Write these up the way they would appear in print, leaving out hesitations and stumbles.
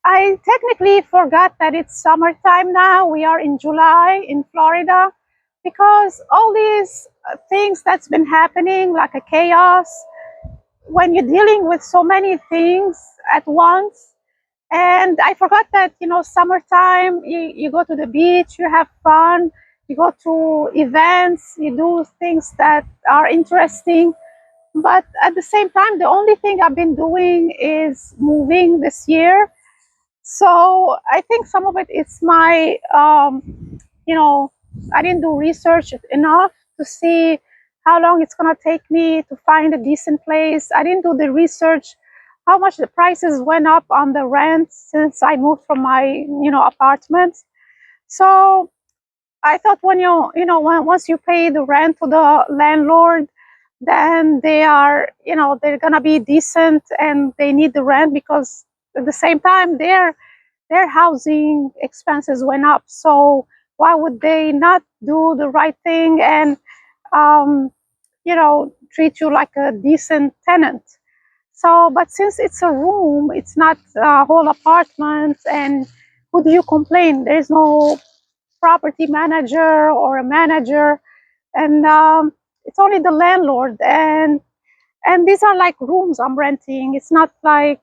I technically forgot that it's summertime now. We are in July in Florida because all these things that's been happening, like a chaos, when you're dealing with so many things at once. And I forgot that, summertime, you go to the beach, you have fun, you go to events, you do things that are interesting. But at the same time, the only thing I've been doing is moving this year. So I think some of it is my, you know, I didn't do research enough to see how long it's going to take me to find a decent place. I didn't do the research how much the prices went up on the rent since I moved from my, apartment. So I thought once you pay the rent to the landlord, then they're going to be decent and they need the rent because at the same time their housing expenses went up. So why would they not do the right thing and treat you like a decent tenant? So, but since it's a room, it's not a whole apartment, and who do you complain? There's no property manager or a manager, and it's only the landlord. And these are like rooms I'm renting. It's not like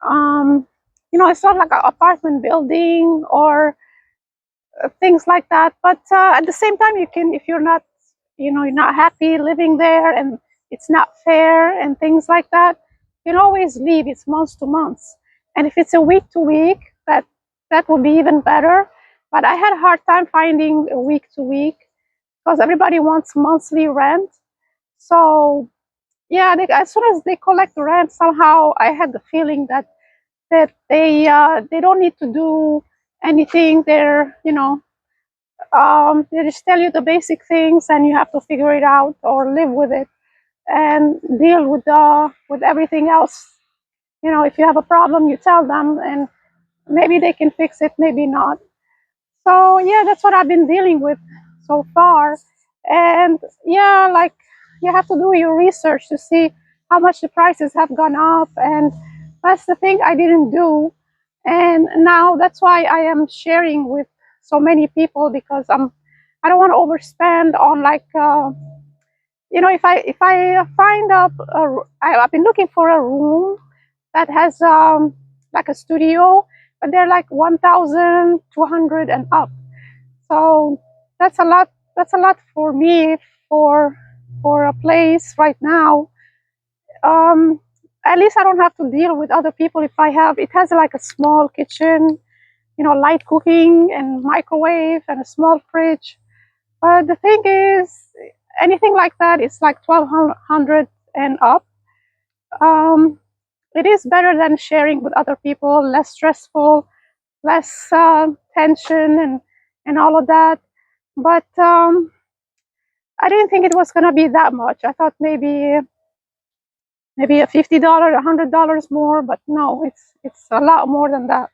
it's not like an apartment building or things like that. But at the same time, you can, if you're not, you're not happy living there and it's not fair and things like that, you can always leave. It's months to months. And if it's a week to week, that would be even better. But I had a hard time finding a week to week because everybody wants monthly rent. So yeah, as soon as they collect the rent, somehow I had the feeling that they don't need to do anything. They just tell you the basic things, and you have to figure it out or live with it and deal with everything else. If you have a problem, you tell them, and maybe they can fix it, maybe not. So yeah, that's what I've been dealing with so far. And yeah, like you have to do your research to see how much the prices have gone up, and that's the thing I didn't do. And now that's why I am sharing with so many people because I don't want to overspend on like if I find I've been looking for a room that has like a studio, but they're like 1,200 and up. So that's a lot. That's a lot for me for a place right now. Um, at least I don't have to deal with other people. If I have, it has like a small kitchen, light cooking and microwave and a small fridge. But the thing is, anything like that is like 1,200 and up. Um, it is better than sharing with other people, less stressful, less tension and all of that. But I didn't think it was gonna be that much. I thought maybe a $50, $100 more, but no, it's a lot more than that.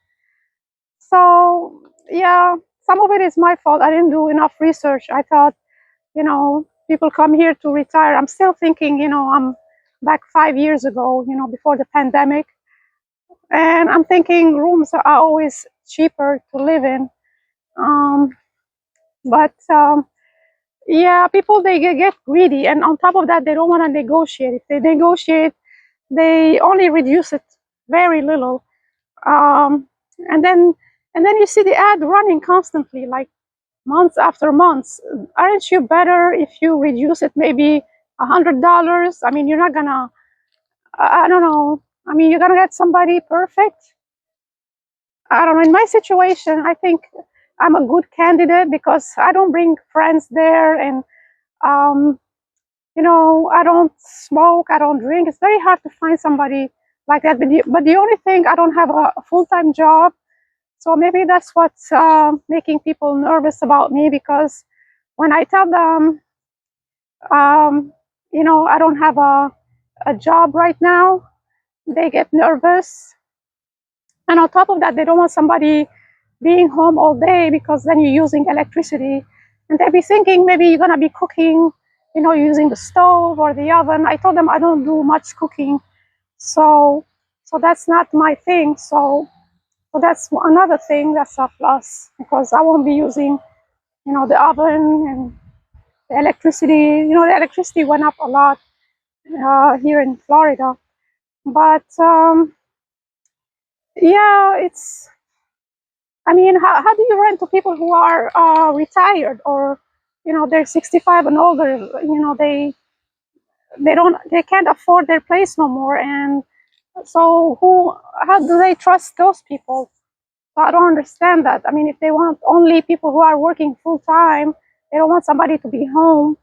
So yeah, some of it is my fault. I didn't do enough research. I thought, people come here to retire. I'm still thinking, I'm back 5 years ago, before the pandemic, and I'm thinking rooms are always cheaper to live in. Um, but yeah, people they get greedy, and on top of that, they don't want to negotiate. If they negotiate, they only reduce it very little, um, and then you see the ad running constantly, like months after months. Aren't you better if you reduce it maybe $100? I mean, you're not gonna. I don't know. I mean, you're gonna get somebody perfect. I don't know. In my situation, I think I'm a good candidate because I don't bring friends there, and um, I don't smoke, I don't drink. It's very hard to find somebody like that. But the only thing, I don't have a full-time job. So maybe that's what's making people nervous about me, because when I tell them, I don't have a job right now, they get nervous. And on top of that, they don't want somebody being home all day because then you're using electricity. And they'd be thinking maybe you're going to be cooking, using the stove or the oven. I told them I don't do much cooking. So that's not my thing. So So that's another thing that's a plus, because I won't be using, the oven and the electricity. The electricity went up a lot here in Florida. But yeah, I mean, how do you rent to people who are retired, or, they're 65 and older? They can't afford their place no more. And so how do they trust those people? So I don't understand that. I mean, if they want only people who are working full time, they don't want somebody to be home.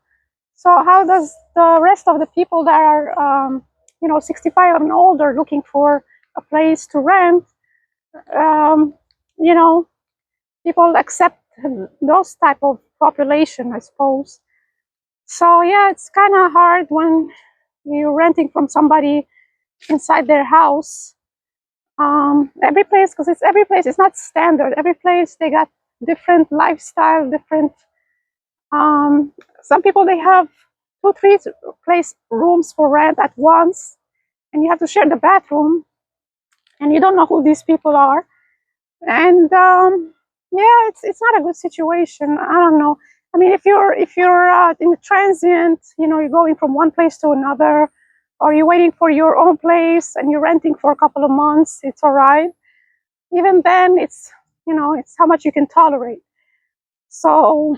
So how does the rest of the people that are, 65 and older, looking for a place to rent, um, you know, people accept those type of population, I suppose. So yeah, it's kind of hard when you're renting from somebody inside their house. Every place, because every place, it's not standard. Every place they got different lifestyle, different. Um, some people, they have two, three place rooms for rent at once, and you have to share the bathroom, and you don't know who these people are. And yeah, it's not a good situation. I don't know. I mean, if you're in a transient, you're going from one place to another, or you're waiting for your own place and you're renting for a couple of months, it's all right. Even then, it's how much you can tolerate. So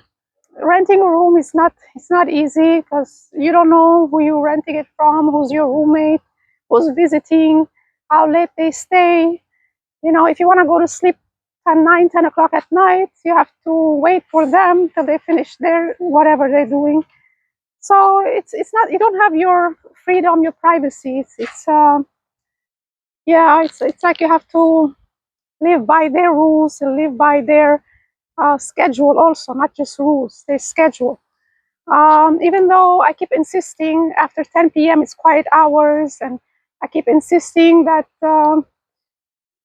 renting a room is not it's not easy, because you don't know who you're renting it from, who's your roommate, who's visiting, how late they stay. If you want to go to sleep at 9, 10 o'clock at night, you have to wait for them till they finish their whatever they're doing. So it's not, you don't have your freedom, your privacy. It's yeah, it's like you have to live by their rules and live by their schedule also, not just rules, their schedule. Even though I keep insisting after 10 p.m. it's quiet hours, and I keep insisting that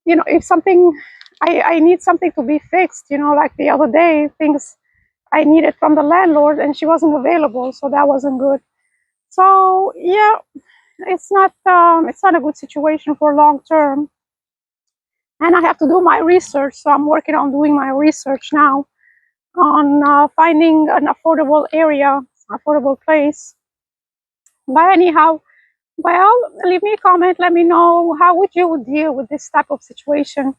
if something, I need something to be fixed, like the other day, things I needed from the landlord and she wasn't available, so that wasn't good. So yeah, it's not a good situation for long term. And I have to do my research, so I'm working on doing my research now on finding an affordable area, affordable place. But anyhow, well, leave me a comment, let me know how would you deal with this type of situation.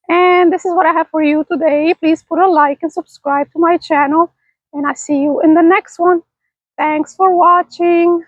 And this is what I have for you today. Please put a like and subscribe to my channel, and I see you in the next one. Thanks for watching.